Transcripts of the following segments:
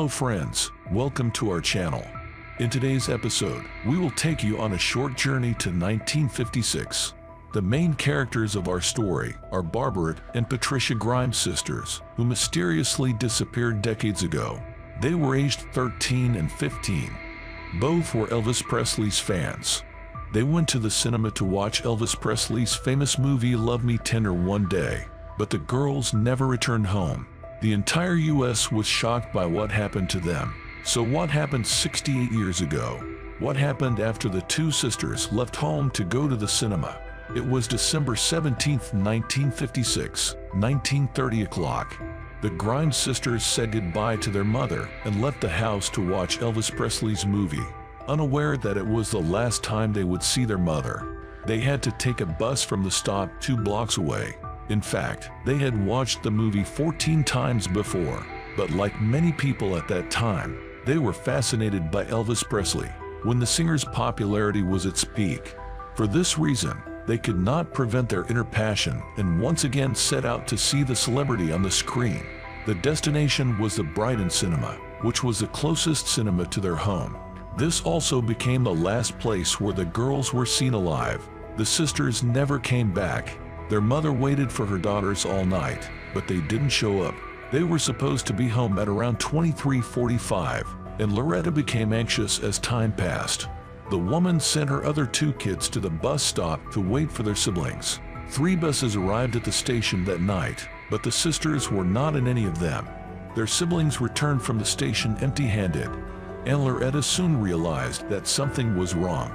Hello friends, welcome to our channel. In today's episode, we will take you on a short journey to 1956. The main characters of our story are Barbara and Patricia Grimes sisters, who mysteriously disappeared decades ago. They were aged 13 and 15. Both were Elvis Presley's fans. They went to the cinema to watch Elvis Presley's famous movie Love Me Tender one day, but the girls never returned home. The entire US was shocked by what happened to them. So what happened 68 years ago? What happened after the two sisters left home to go to the cinema? It was December 17, 1956, 19:30 o'clock. The Grimes sisters said goodbye to their mother and left the house to watch Elvis Presley's movie, unaware that it was the last time they would see their mother. They had to take a bus from the stop 2 blocks away. In fact, they had watched the movie 14 times before, but like many people at that time, they were fascinated by Elvis Presley when the singer's popularity was at its peak. For this reason, they could not prevent their inner passion and once again set out to see the celebrity on the screen. The destination was the Brighton Cinema, which was the closest cinema to their home. This also became the last place where the girls were seen alive. The sisters never came back. Their mother waited for her daughters all night, but they didn't show up. They were supposed to be home at around 23:45, and Loretta became anxious as time passed. The woman sent her other 2 kids to the bus stop to wait for their siblings. 3 buses arrived at the station that night, but the sisters were not in any of them. Their siblings returned from the station empty-handed, and Loretta soon realized that something was wrong.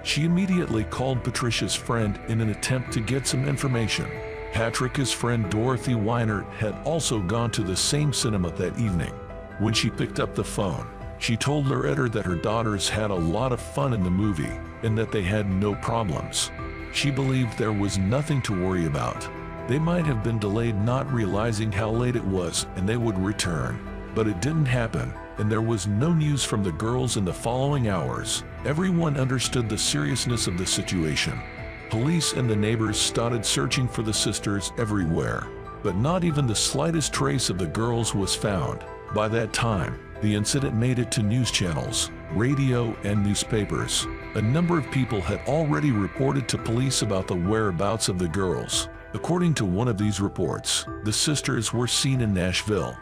She immediately called Patricia's friend in an attempt to get some information. Patricia's friend Dorothy Weinert had also gone to the same cinema that evening. When she picked up the phone, she told Loretta that her daughters had a lot of fun in the movie and that they had no problems. She believed there was nothing to worry about. They might have been delayed, not realizing how late it was, and they would return. But it didn't happen, and there was no news from the girls in the following hours. Everyone understood the seriousness of the situation. Police and the neighbors started searching for the sisters everywhere, but not even the slightest trace of the girls was found. By that time, the incident made it to news channels, radio, and newspapers. A number of people had already reported to police about the whereabouts of the girls. According to one of these reports, the sisters were seen in Nashville.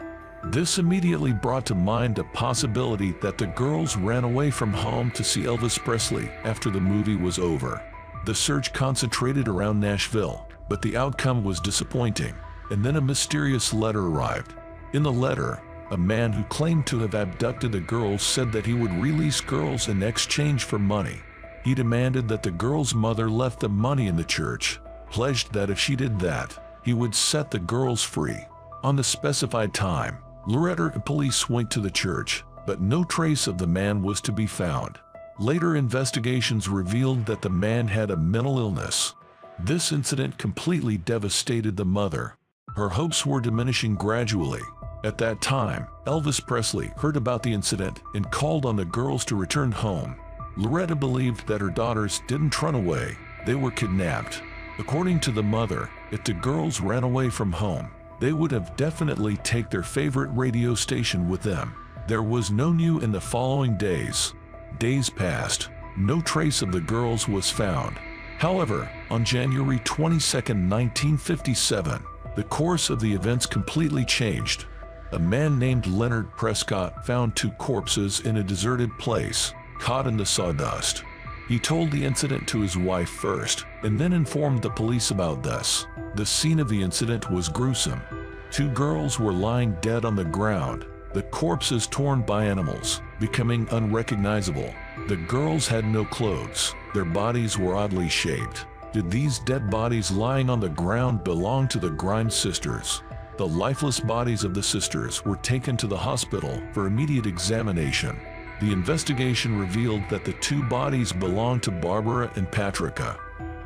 This immediately brought to mind the possibility that the girls ran away from home to see Elvis Presley after the movie was over. The search concentrated around Nashville, but the outcome was disappointing, and then a mysterious letter arrived. In the letter, a man who claimed to have abducted the girls said that he would release girls in exchange for money. He demanded that the girls' mother left the money in the church, pledged that if she did that, he would set the girls free. On the specified time, Loretta and police went to the church, but no trace of the man was to be found. Later investigations revealed that the man had a mental illness. This incident completely devastated the mother. Her hopes were diminishing gradually. At that time, Elvis Presley heard about the incident and called on the girls to return home. Loretta believed that her daughters didn't run away, they were kidnapped. According to the mother, if the girls ran away from home, they would have definitely taken their favorite radio station with them. There was no news in the following days. Days passed. No trace of the girls was found. However, on January 22, 1957, the course of the events completely changed. A man named Leonard Prescott found 2 corpses in a deserted place, caught in the sawdust. He told the incident to his wife first, and then informed the police about this. The scene of the incident was gruesome. 2 girls were lying dead on the ground, the corpses torn by animals, becoming unrecognizable. The girls had no clothes, their bodies were oddly shaped. Did these dead bodies lying on the ground belong to the Grimes sisters? The lifeless bodies of the sisters were taken to the hospital for immediate examination. The investigation revealed that the 2 bodies belonged to Barbara and Patricia.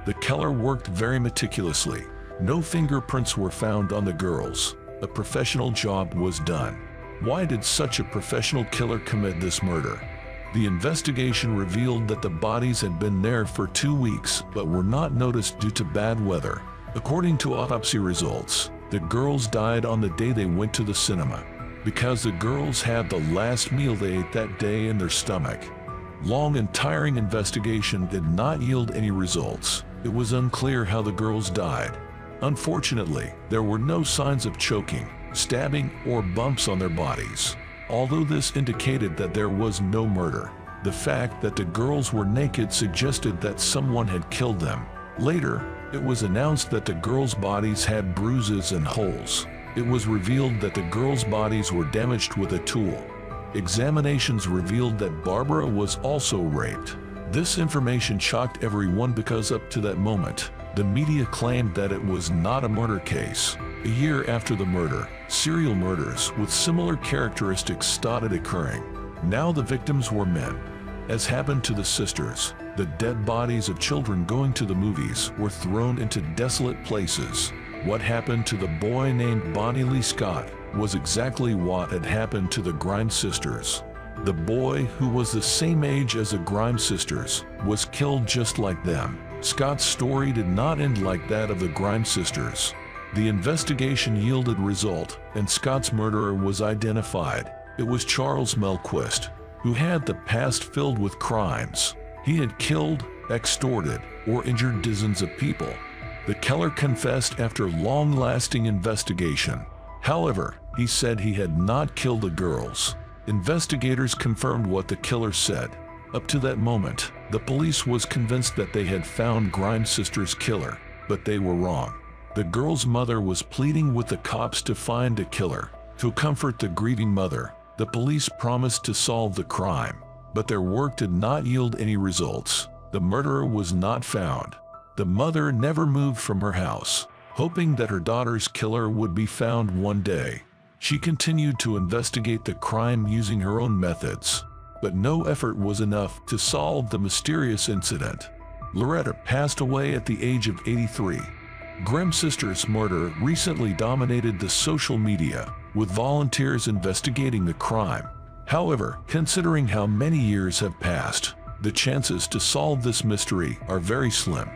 The killer worked very meticulously. No fingerprints were found on the girls. A professional job was done. Why did such a professional killer commit this murder? The investigation revealed that the bodies had been there for 2 weeks but were not noticed due to bad weather. According to autopsy results, the girls died on the day they went to the cinema. because the girls had the last meal they ate that day in their stomach. Long and tiring investigation did not yield any results. It was unclear how the girls died. Unfortunately, there were no signs of choking, stabbing, or bumps on their bodies. Although this indicated that there was no murder, the fact that the girls were naked suggested that someone had killed them. Later, it was announced that the girls' bodies had bruises and holes. It was revealed that the girls' bodies were damaged with a tool. Examinations revealed that Barbara was also raped. This information shocked everyone because up to that moment, the media claimed that it was not a murder case. A year after the murder, serial murders with similar characteristics started occurring. Now the victims were men. As happened to the sisters, the dead bodies of children going to the movies were thrown into desolate places. What happened to the boy named Bonnie Lee Scott was exactly what had happened to the Grimes sisters. The boy, who was the same age as the Grimes sisters, was killed just like them. Scott's story did not end like that of the Grimes sisters. The investigation yielded result, and Scott's murderer was identified. It was Charles Melquist, who had the past filled with crimes. He had killed, extorted, or injured dozens of people. The killer confessed after long-lasting investigation. However, he said he had not killed the girls. Investigators confirmed what the killer said. Up to that moment, the police was convinced that they had found Grimes sisters' killer, but they were wrong. The girl's mother was pleading with the cops to find a killer. To comfort the grieving mother, the police promised to solve the crime, but their work did not yield any results. The murderer was not found. The mother never moved from her house, hoping that her daughter's killer would be found one day. She continued to investigate the crime using her own methods, but no effort was enough to solve the mysterious incident. Loretta passed away at the age of 83. Grimes sisters' murder recently dominated the social media, with volunteers investigating the crime. However, considering how many years have passed, the chances to solve this mystery are very slim.